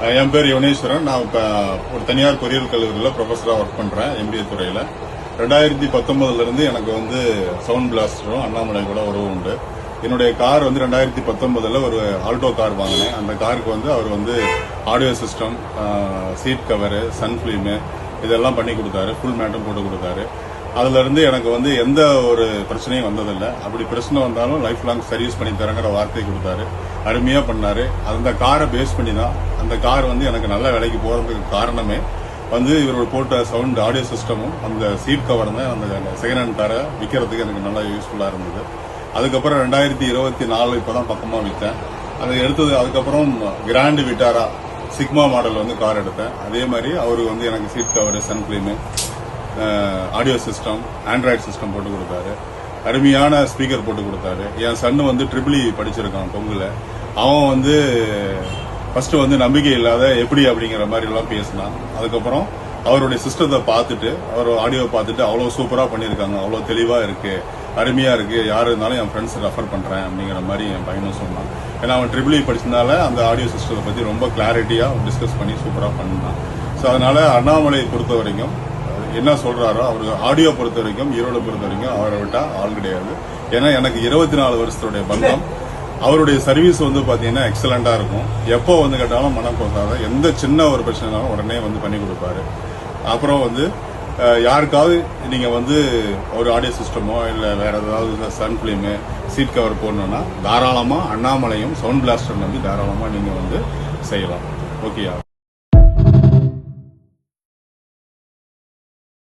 என் பேர் யுவனேஸ்வரன். நான் இப்போ ஒரு தனியார் பொறியியல் கல்லூரியில் ப்ரொஃபஸராக ஒர்க் பண்ணுறேன், MBA துறையில். 2019 எனக்கு வந்து சவுண்ட் பிளாஸ்டரும் அண்ணாமலை கூட உறவு உண்டு. என்னுடைய கார் வந்து 2019 ஒரு ஆல்டோ கார் வாங்கினேன். அந்த காருக்கு வந்து அவர் வந்து audio system, seat cover, sun film இதெல்லாம் பண்ணி கொடுத்தாரு. ஃபுல் மேட்டும் போட்டு கொடுத்தாரு. அதுலேருந்து எனக்கு வந்து எந்த ஒரு பிரச்சனையும் வந்ததில்லை. அப்படி பிரச்சனை வந்தாலும் லைஃப் லாங் சர்வீஸ் பண்ணி தரங்கிற வார்த்தை கொடுத்தாரு. அருமையாக பண்ணார். அந்த காரை பேஸ் பண்ணி தான் அந்த கார் வந்து எனக்கு நல்ல விலைக்கு போகிறதுக்கு காரணமே வந்து இவரோட போட்ட சவுண்ட் ஆடியோ சிஸ்டமும் அந்த சீட் கவர் தான். அந்த செகண்ட் ஹேண்ட் காரை விற்கிறதுக்கு எனக்கு நல்லா யூஸ்ஃபுல்லாக இருந்தது. அதுக்கப்புறம் 2024 இப்போ தான் பக்கமாக விற்றேன். அதை எடுத்தது அதுக்கப்புறம் கிராண்ட் விட்டாரா சிக்மா மாடல் வந்து கார் எடுத்தேன். அதே மாதிரி அவரு வந்து எனக்கு seat cover, sun film, audio system, android system போட்டு கொடுத்தாரு. அருமையான ஸ்பீக்கர் போட்டு கொடுத்தாரு. என் சன்னு வந்து EEE படிச்சிருக்கான் பொங்குல. அவன் வந்து ஃபர்ஸ்ட் வந்து நம்பிக்கை இல்லாத எப்படி அப்படிங்கிற மாதிரி எல்லாம் பேசினான். அதுக்கப்புறம் அவருடைய சிஸ்டத்தை பார்த்துட்டு, அவர் ஆடியோ பார்த்துட்டு அவ்வளோ சூப்பராக பண்ணியிருக்காங்க, அவ்வளோ தெளிவாக இருக்கு, அருமையா இருக்கு, யார் இருந்தாலும் என் ஃப்ரெண்ட்ஸ் ரெஃபர் பண்றேன் அப்படிங்கிற மாதிரி என் பையனும் சொன்னான். ஏன்னா அவன் EEE படிச்சதுனால அந்த ஆடியோ சிஸ்டத்தை பத்தி ரொம்ப கிளாரிட்டியா டிஸ்கஸ் பண்ணி சூப்பராக பண்ணான். ஸோ அதனால அண்ணாமலை பொறுத்த வரைக்கும் என்ன சொல்றாரோ, அவருக்கு ஆடியோ பொறுத்த வரைக்கும், ஈரோடு பொறுத்த வரைக்கும் அவரை விட்டா ஆள் கிடையாது. ஏன்னா எனக்கு 24 வருஷத்துடைய பந்தம். அவருடைய சர்வீஸ் வந்து பாத்தீங்கன்னா எக்ஸலண்டா இருக்கும். எப்போ வந்து கேட்டாலும் மனம் போகாத, எந்த சின்ன ஒரு பிரச்சனைனாலும் உடனே வந்து பண்ணி கொடுப்பாரு. அப்புறம் வந்து யாருக்காவது நீங்க வந்து ஒரு ஆடியோ சிஸ்டமோ இல்ல வேற ஏதாவது சன் பிலிமு, சீட் கவர் போடணும்னா தாராளமா அண்ணாமலையும் சவுண்ட் பிளாஸ்டர் நம்பி தாராளமா நீங்க வந்து செய்யலாம். ஓகேயா?